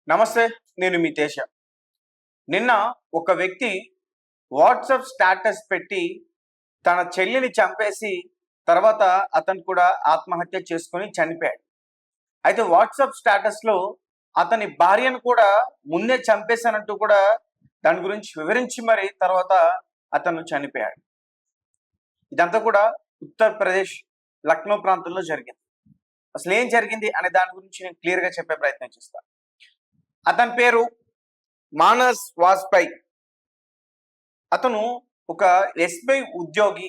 నమస్తే. నేను మీ తేజ. నిన్న ఒక వ్యక్తి వాట్సాప్ స్టేటస్ పెట్టి తన చెల్లిని చంపేసి తర్వాత అతను కూడా ఆత్మహత్య చేసుకొని చనిపోయాడు. అయితే వాట్సాప్ స్టేటస్‌లో అతని భార్యను కూడా ముందే చంపేశానంటూ కూడా దాని గురించి వివరించి మరి తర్వాత అతను చనిపోయాడు. ఇదంతా కూడా ఉత్తరప్రదేశ్ లక్నో ప్రాంతంలో జరిగింది. అసలు ఏం జరిగింది అనే దాని గురించి నేను క్లియర్‌గా చెప్పే ప్రయత్నం చేస్తాను. అతని పేరు మానస్ వాజ్పేయి. అతను ఒక ఎస్‌బీఐ ఉద్యోగి.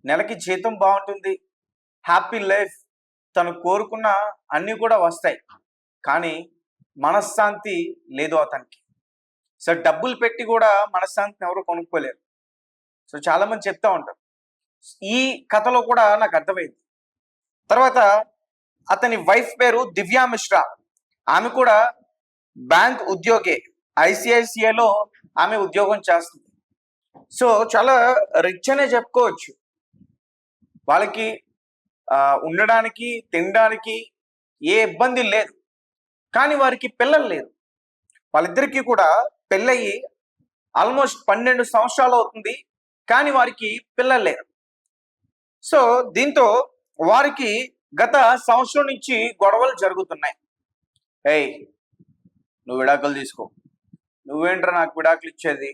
నెలకి జీతం బాగుంటుంది, హ్యాపీ లైఫ్, తను కోరుకున్న అన్నీ కూడా వస్తాయి. కానీ మనశ్శాంతి లేదు అతనికి. సో డబ్బులు పెట్టి కూడా మనశ్శాంతిని ఎవరు కొనుక్కోలేరు. సో చాలా మంది చెప్తా ఉంటారు. ఈ కథలో కూడా నాకు అర్థమైంది. తర్వాత అతని వైఫ్ పేరు దివ్యా మిశ్రా. ఆమె కూడా బ్యాంక్ ఉద్యోగే. ఐసిఐసిఐలో ఆమె ఉద్యోగం చేస్తుంది. సో చాలా రిచ్ అనే చెప్పుకోవచ్చు. వాళ్ళకి ఉండడానికి తినడానికి ఏ ఇబ్బంది లేదు. కానీ వారికి పిల్లలు లేరు. వాళ్ళిద్దరికీ కూడా పెళ్ళయి ఆల్మోస్ట్ 12 సంవత్సరాలు అవుతుంది. కానీ వారికి పిల్లలు లేరు. సో దీంతో వారికి గత సంవత్సరం నుంచి గొడవలు జరుగుతున్నాయి. ఏయ్, నువ్వు విడాకులు తీసుకో, నువ్వేంట్రా నాకు విడాకులు ఇచ్చేది,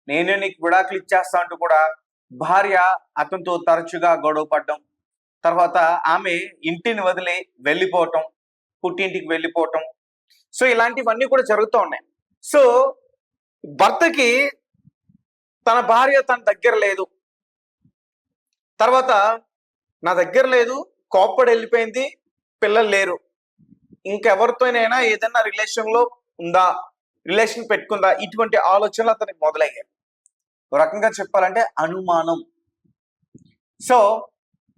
నేనే నీకు విడాకులు ఇచ్చేస్తా అంటూ కూడా భార్య అతనితో తరచుగా గొడవ పడడం, తర్వాత ఆమె ఇంటిని వదిలి వెళ్ళిపోవటం, పుట్టింటికి వెళ్ళిపోవటం. సో ఇలాంటివన్నీ కూడా జరుగుతూ ఉన్నాయి. సో భర్తకి తన భార్య తన దగ్గర లేదు, తర్వాత నా దగ్గర లేదు, కోప్పడి వెళ్ళిపోయింది, పిల్లలు లేరు, ఇంకెవరితోనైనా ఏదైనా రిలేషన్లో ఉందా, రిలేషన్ పెట్టుకుందా, ఇటువంటి ఆలోచనలు అతనికి మొదలయ్యాయి. ఒక రకంగా చెప్పాలంటే అనుమానం. సో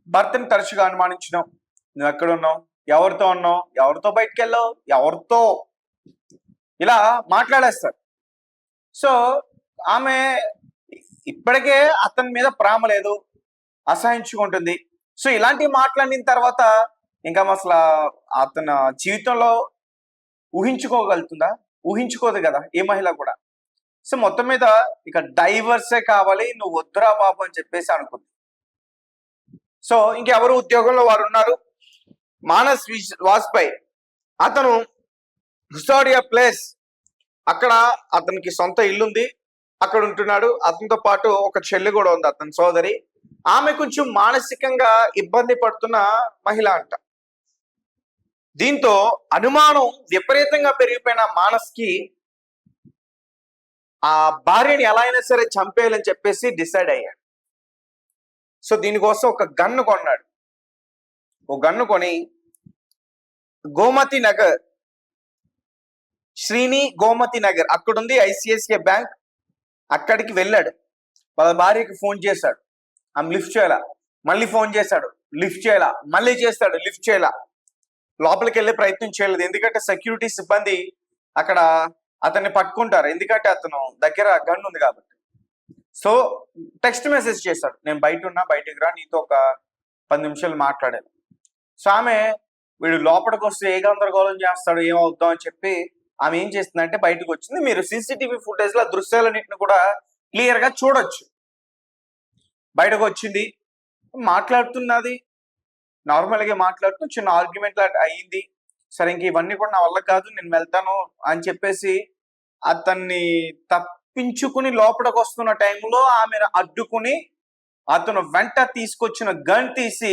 భర్తని తరచుగా అనుమానించడం, నువ్వు ఎక్కడ ఉన్నావు, ఎవరితో ఉన్నావు, ఎవరితో బయటకు వెళ్ళావు, ఎవరితో, ఇలా మాట్లాడేస్తారు. సో ఆమె ఇప్పటికే అతని మీద ప్రేమ లేదు, అసహించుకుంటుంది. సో ఇలాంటివి మాట్లాడిన తర్వాత ఇంకా అసలు అతని జీవితంలో ఊహించుకోగలుగుతుందా? ఊహించుకోదు కదా ఏ మహిళ కూడా. సో మొత్తం మీద ఇక డైవర్సే కావాలి, నువ్వు వద్దురా బాబు అని చెప్పేసి అనుకుంది. సో ఇంకెవరు ఉద్యోగంలో వారు ఉన్నారు. మానస్ వాజ్పేయి అతను హుసాడియా ప్లేస్, అక్కడ అతనికి సొంత ఇల్లుంది, అక్కడ ఉంటున్నాడు. అతనితో పాటు ఒక చెల్లి కూడా ఉంది, అతని సోదరి. ఆమె కొంచెం మానసికంగా ఇబ్బంది పడుతున్న మహిళ అంట. దీంతో అనుమానం విపరీతంగా పెరిగిపోయిన మానస్కి ఆ భార్యని ఎలా అయినా సరే చంపేయాలని చెప్పేసి డిసైడ్ అయ్యాడు. సో దీనికోసం ఒక గన్ను కొన్నాడు. ఒక గన్ను కొని గోమతి నగర్, శ్రీని గోమతి నగర్, అక్కడుంది ఐసిఐసిఐ బ్యాంక్, అక్కడికి వెళ్ళాడు. వాళ్ళ భార్యకి ఫోన్ చేశాడు, ఆమె లిఫ్ట్ చేయాల. మళ్ళీ ఫోన్ చేశాడు, లిఫ్ట్ చేయాల. మళ్ళీ చేస్తాడు, లిఫ్ట్ చేయాల. లోపలికి వెళ్ళే ప్రయత్నం చేయలేదు, ఎందుకంటే సెక్యూరిటీ సిబ్బంది అక్కడ అతన్ని పట్టుకుంటారు, ఎందుకంటే అతను దగ్గర గన్ ఉంది కాబట్టి. సో టెక్స్ట్ మెసేజ్ చేశాడు, నేను బయట ఉన్నా, బయటకు రా, నీతో ఒక 10 నిమిషాలు మాట్లాడాను. సో ఆమె వీడు లోపలికి వస్తే ఏ గందరగోళం చేస్తాడు, ఏమవుద్దాం అని చెప్పి ఆమె ఏం చేస్తుందంటే బయటకు వచ్చింది. మీరు సీసీటీవీ ఫుటేజ్ లో దృశ్యాలన్నింటిని కూడా క్లియర్ గా చూడొచ్చు. బయటకు వచ్చింది, మాట్లాడుతున్నది, నార్మల్గా మాట్లాడుతూ చిన్న ఆర్గ్యుమెంట్ అయ్యింది. సరే ఇంక ఇవన్నీ కూడా నా వల్ల కాదు, నేను వెళ్తాను అని చెప్పేసి అతన్ని తప్పించుకుని లోపలికి వస్తున్న టైంలో ఆమెను అడ్డుకుని అతను వెంట తీసుకొచ్చిన గన్ తీసి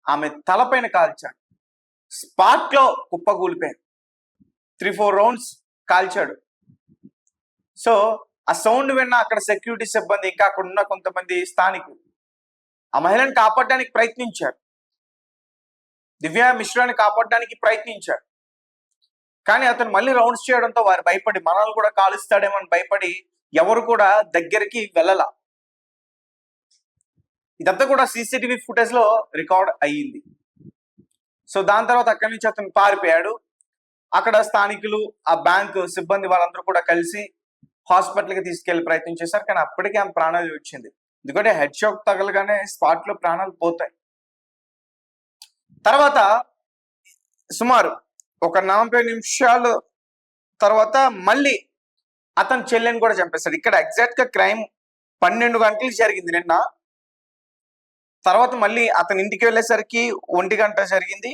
ఆమె తలపైన కాల్చాడు. స్పాట్ లో కుప్పకూలిపోయింది. 3-4 రౌండ్స్ కాల్చాడు. సో ఆ సౌండ్ విన్న అక్కడ సెక్యూరిటీ సిబ్బంది, ఇంకా అక్కడ ఉన్న కొంతమంది స్థానికులు ఆ మహిళను కాపాడడానికి ప్రయత్నించారు, దివ్యా మిశ్రాని కాపాడడానికి ప్రయత్నించాడు. కానీ అతను మళ్ళీ రౌండ్స్ చేయడంతో వారు భయపడి, మనల్ని కూడా కాలుస్తాడేమో అని భయపడి ఎవరు కూడా దగ్గరికి వెళ్ళలా. ఇదంతా కూడా సీసీటీవీ ఫుటేజ్ లో రికార్డ్ అయ్యింది. సో దాని తర్వాత అక్కడి నుంచి అతను పారిపోయాడు. అక్కడ స్థానికులు, ఆ బ్యాంకు సిబ్బంది వాళ్ళందరూ కూడా కలిసి హాస్పిటల్కి తీసుకెళ్లే ప్రయత్నం చేశారు. కానీ అప్పటికే ఆమె ప్రాణాలు వచ్చింది, ఎందుకంటే హెడ్ షాక్ తగలగానే స్పాట్ లో ప్రాణాలు పోతాయి. తర్వాత సుమారు ఒక 40 నిమిషాలు తర్వాత మళ్ళీ అతని చెల్లెని కూడా చంపేశాడు. ఇక్కడ ఎగ్జాక్ట్ గా క్రైమ్ 12 గంటలకు జరిగింది నిన్న. తర్వాత మళ్ళీ అతని ఇంటికి వెళ్ళేసరికి 1 గంట జరిగింది.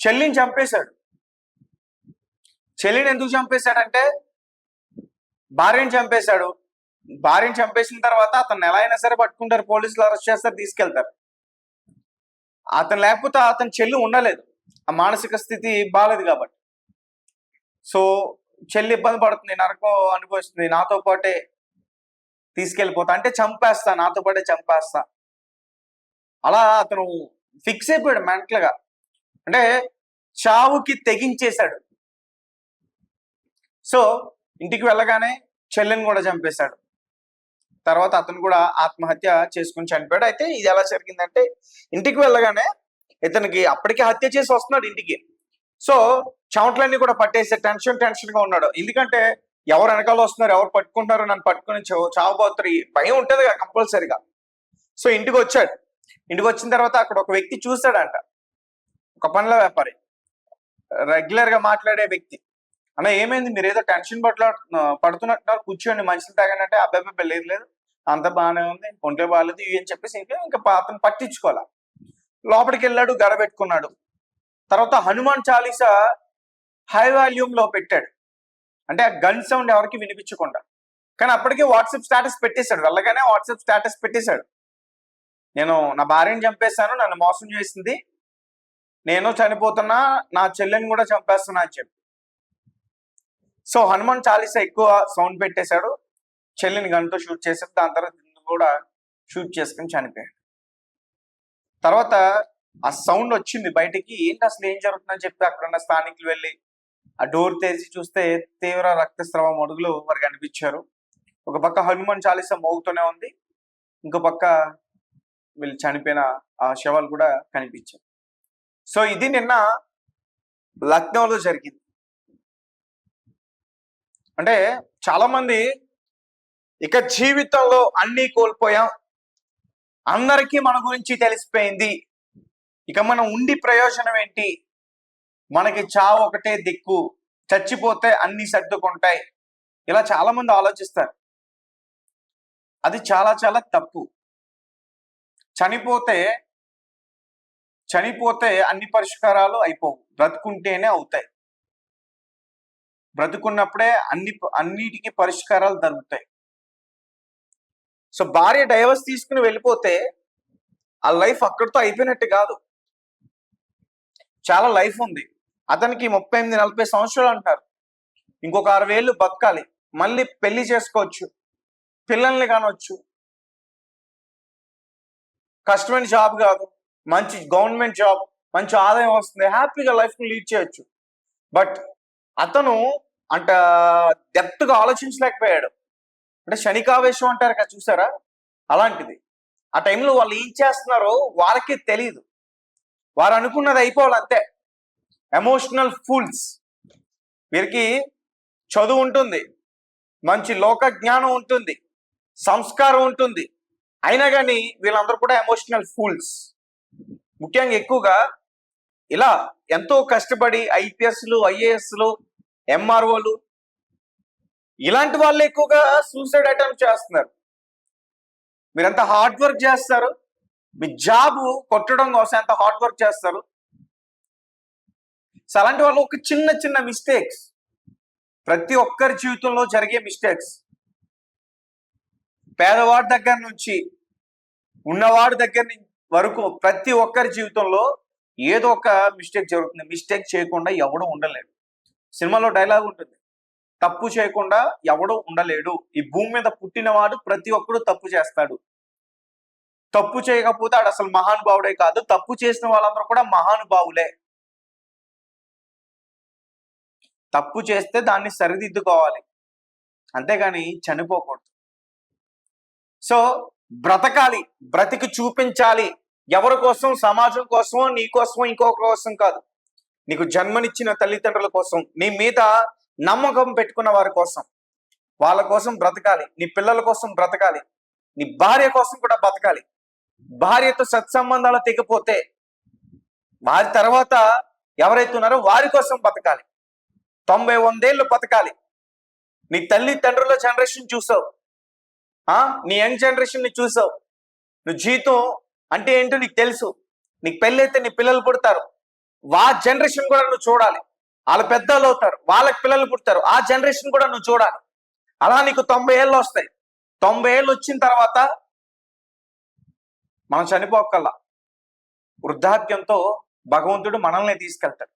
చెల్లిని చంపేశాడు. చెల్లిని ఎందుకు చంపేశాడంటే భార్యని చంపేశాడు. భార్యని చంపేసిన తర్వాత అతను ఎలా అయినా సరే పట్టుకుంటారు, పోలీసులు అరెస్ట్ చేస్తారు, తీసుకెళ్తారు. అతను లేకపోతే అతని చెల్లి ఉండలేదు, ఆ మానసిక స్థితి బాలేదు కాబట్టి. సో చెల్లి ఇబ్బంది పడుతుంది, నరకం అనుభవిస్తుంది, నాతో పాటే తీసుకెళ్ళిపోతా అంటే చంపేస్తా, నాతో పాటే చంపేస్తా. అలా అతను ఫిక్స్ అయిపోయాడు మెంటల్ గా, అంటే చావుకి తెగించేశాడు. సో ఇంటికి వెళ్ళగానే చెల్లెని కూడా చంపేశాడు. తర్వాత అతను కూడా ఆత్మహత్య చేసుకుని చనిపోయాడు. అయితే ఇది ఎలా జరిగిందంటే ఇంటికి వెళ్ళగానే ఇతనికి అప్పటికే హత్య చేసి వస్తున్నాడు ఇంటికి. సో చెమటలన్నీ కూడా పట్టేసి టెన్షన్ గా ఉన్నాడు. ఎందుకంటే ఎవరు వెనకాల వస్తున్నారు, ఎవరు పట్టుకుంటున్నారు, నన్ను పట్టుకుని చావబోతారు, భయం ఉంటుంది కదా కంపల్సరిగా. సో ఇంటికి వచ్చాడు. ఇంటికి వచ్చిన తర్వాత అక్కడ ఒక వ్యక్తి చూశాడంట, ఒక పండ్ల వ్యాపారి, రెగ్యులర్ గా మాట్లాడే వ్యక్తి. అన్న ఏమైంది, మీరు ఏదో టెన్షన్ పడుతున్నట్టున్నారు, కూర్చోండి, మంచిని తాగండి అంటే అబ్బాయి లేదు అంత బాగానే ఉంది, ఒంట్లో బాగాలేదు ఇవి అని చెప్పేసి ఇంకా అతను పట్టించుకోవాలా. లోపలికి వెళ్ళాడు, గడ పెట్టుకున్నాడు. తర్వాత హనుమాన్ చాలీసా హై వాల్యూమ్ లో పెట్టాడు, అంటే ఆ గన్ సౌండ్ ఎవరికి వినిపించకుండా. కానీ అప్పటికే వాట్సాప్ స్టేటస్ పెట్టేశాడు, వెళ్ళగానే వాట్సాప్ స్టేటస్ పెట్టేశాడు, నేను నా భార్యని చంపేశాను, నన్ను మోసం చేసింది, నేను చనిపోతున్నా, నా చెల్లెని కూడా చంపేస్తున్నా అని చెప్పి. సో హనుమాన్ చాలీసా ఎక్కువ సౌండ్ పెట్టేశాడు, చెల్లిని గన్తో షూట్ చేశాడు. దాని తర్వాత కూడా షూట్ చేసుకుని చనిపోయాడు. తర్వాత ఆ సౌండ్ వచ్చింది బయటికి, ఏంటి అసలు ఏం జరుగుతుందని చెప్పి అక్కడున్న స్థానికులు వెళ్ళి ఆ డోర్ తెరిచి చూస్తే తీవ్ర రక్తస్రావ మడుగులు వారికి కనిపించారు. ఒక పక్క హనుమాన్ చాలీసా మోగుతూనే ఉంది, ఇంకో పక్క వీళ్ళు చనిపోయిన ఆ శవాలు కూడా కనిపించాయి. సో ఇది నిన్న లక్నోలో జరిగింది. అంటే చాలా మంది ఇక జీవితంలో అన్నీ కోల్పోయాం, అందరికీ మన గురించి తెలిసిపోయింది, ఇక మనం ఉండి ప్రయోజనం ఏంటి, మనకి చావు ఒకటే దిక్కు, చచ్చిపోతే అన్ని సర్దుకుంటాయి, ఇలా చాలా మంది ఆలోచిస్తారు. అది చాలా చాలా తప్పు. చనిపోతే అన్ని పరిష్కారాలు అయిపోవు, బ్రతుకుంటేనే అవుతాయి. బ్రతుకున్నప్పుడే అన్నిటికీ పరిష్కారాలు దొరుకుతాయి. సో భార్య డైవర్స్ తీసుకుని వెళ్ళిపోతే ఆ లైఫ్ అక్కడితో అయిపోయినట్టు కాదు, చాలా లైఫ్ ఉంది. అతనికి 38-40 సంవత్సరాలు అంటారు, ఇంకొక 6 ఏళ్ళు బతకాలి, మళ్ళీ పెళ్లి చేసుకోవచ్చు, పిల్లల్ని కానొచ్చు, కష్టమైన జాబ్ కాదు, మంచి గవర్నమెంట్ జాబ్, మంచి ఆదాయం వస్తుంది, హ్యాపీగా లైఫ్ ని లీడ్ చేయొచ్చు. బట్ అతను అంట డెప్త్ గా ఆలోచించలేకపోయాడు. అంటే శనికావేశం అంటారు కదా, చూసారా, అలాంటిది. ఆ టైంలో వాళ్ళు ఏం చేస్తున్నారో వాళ్ళకి తెలియదు, వారు అనుకున్నది అయిపోవాలి అంతే. Emotional fools. వీరికి చదువు ఉంటుంది, మంచి లోక జ్ఞానం ఉంటుంది, సంస్కారం ఉంటుంది, అయినా కానీ వీళ్ళందరూ కూడా ఎమోషనల్ ఫూల్స్. ముఖ్యంగా ఎక్కువగా ఇలా ఎంతో కష్టపడి ఐపీఎస్లు, ఐఏఎస్లు, ఎంఆర్ఓలు ఇలాంటి వాళ్ళు ఎక్కువగా సూసైడ్ అటెంప్ట్ చేస్తున్నారు. మీరంతా హార్డ్ వర్క్ చేస్తారు, మీ జాబ్ కొట్టడం కోసం ఎంత హార్డ్ వర్క్ చేస్తారు. సో అలాంటి వాళ్ళు ఒక చిన్న మిస్టేక్స్, ప్రతి ఒక్కరి జీవితంలో జరిగే మిస్టేక్స్, పేదవాడి దగ్గర నుంచి ఉన్నవాడి దగ్గర వరకు ప్రతి ఒక్కరి జీవితంలో ఏదో ఒక మిస్టేక్ జరుగుతుంది. మిస్టేక్ చేయకుండా ఎవడు ఉండలేడు. సినిమాలో డైలాగ్ ఉంటుంది, తప్పు చేయకుండా ఎవడు ఉండలేడు. ఈ భూమి మీద పుట్టినవాడు ప్రతి ఒక్కడు తప్పు చేస్తాడు, తప్పు చేయకపోతే ఆడు అసలు మహానుభావుడే కాదు, తప్పు చేసిన వాళ్ళందరూ కూడా మహానుభావులే. తప్పు చేస్తే దాన్ని సరిదిద్దుకోవాలి, అంతేగాని చనిపోకూడదు. సో బ్రతకాలి, బ్రతికి చూపించాలి. ఎవరి కోసం? సమాజం కోసమో, నీ కోసమో, ఇంకొకరి కోసం కాదు. నీకు జన్మనిచ్చిన తల్లిదండ్రుల కోసం, నీ మీద నమ్మకం పెట్టుకున్న వారి కోసం, వాళ్ళ కోసం బ్రతకాలి. నీ పిల్లల కోసం బ్రతకాలి, నీ భార్య కోసం కూడా బ్రతకాలి. భార్యతో సత్సంబంధాలు తెగిపోతే వారి తర్వాత ఎవరైతే ఉన్నారో వారి కోసం బతకాలి. 90-100 బతకాలి. నీ తల్లి తండ్రుల జనరేషన్ చూసావు, నీ యంగ్ జనరేషన్ ని చూసావు. నువ్వు జీవితం అంటే ఏంటో నీకు తెలుసు. నీకు పెళ్ళి అయితే నీ పిల్లలు పుడతారు, జనరేషన్ కూడా నువ్వు చూడాలి. వాళ్ళ పెద్దలు అవుతారు, వాళ్ళకి పిల్లలు పుడతారు, ఆ జనరేషన్ కూడా నువ్వు చూడాలి. అలా నీకు 90 ఏళ్ళు వస్తాయి. 90 ఏళ్ళు వచ్చిన తర్వాత మనం చనిపోకల్లా వృద్ధాప్యంతో భగవంతుడు మనల్ని తీసుకెళ్తాడు.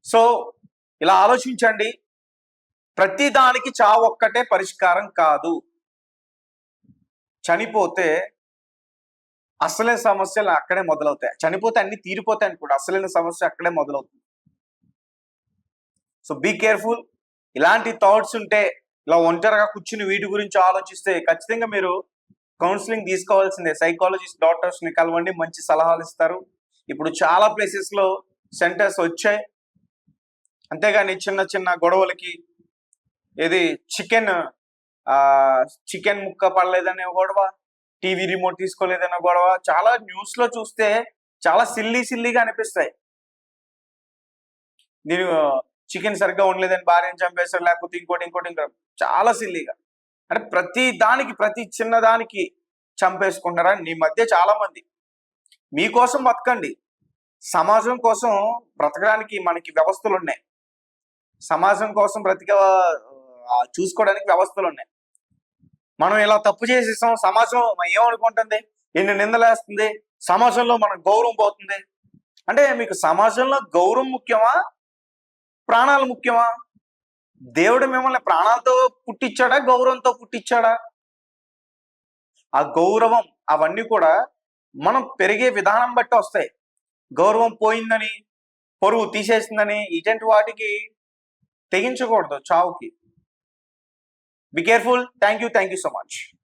సో ఇలా ఆలోచించండి. ప్రతి దానికి చావు ఒక్కటే పరిష్కారం కాదు. చనిపోతే అసలైన సమస్యలు అక్కడే మొదలవుతాయి. చనిపోతే అన్ని తీరిపోతాయని కూడా అసలైన సమస్య అక్కడే మొదలవుతుంది. So be careful. ఇలాంటి థాట్స్ ఉంటే, ఇలా ఒంటరిగా కూర్చుని వీటి గురించి ఆలోచిస్తే ఖచ్చితంగా మీరు కౌన్సిలింగ్ తీసుకోవాల్సిందే. సైకాలజిస్ట్ డాక్టర్స్ ని కలవండి, మంచి సలహాలు ఇస్తారు. ఇప్పుడు చాలా ప్లేసెస్ లో సెంటర్స్ వచ్చాయి. అంతేగాని చిన్న చిన్న గొడవలకి ఏది చికెన్ ముక్క పడలేదనే గొడవ, టీవీ రిమోట్ తీసుకోలేదనే గొడవ, చాలా న్యూస్ లో చూస్తే చాలా సిల్లీగా అనిపిస్తాయి. నేను చికెన్ సరిగ్గా ఉండలేదని భార్యను చంపేస్తారు, లేకపోతే ఇంకోటి చాలా సిల్లీగా. అంటే ప్రతి చిన్నదానికి చంపేసుకుంటారా నీ మధ్య చాలా మంది. మీకోసం బతకండి. సమాజం కోసం బ్రతకడానికి మనకి వ్యవస్థలు ఉన్నాయి. సమాజం కోసం చూసుకోవడానికి వ్యవస్థలు ఉన్నాయి. మనం ఇలా తప్పు చేసేసాం, సమాజం ఏమనుకుంటుంది, ఎన్ని నిందలేస్తుంది, సమాజంలో మన గౌరవం పోతుంది. అంటే మీకు సమాజంలో గౌరవం ముఖ్యమా, ప్రాణాలు ముఖ్యమా? దేవుడు మిమ్మల్ని ప్రాణాలతో పుట్టించాడా, గౌరవంతో పుట్టించాడా? ఆ గౌరవం అవన్నీ కూడా మనం పెరిగే విధానం బట్టి వస్తాయి. గౌరవం పోయిందని, పరువు తీసేసిందని ఇటువంటి వాటికి తెగించకూడదు చావుకి. Be careful. Thank you so much.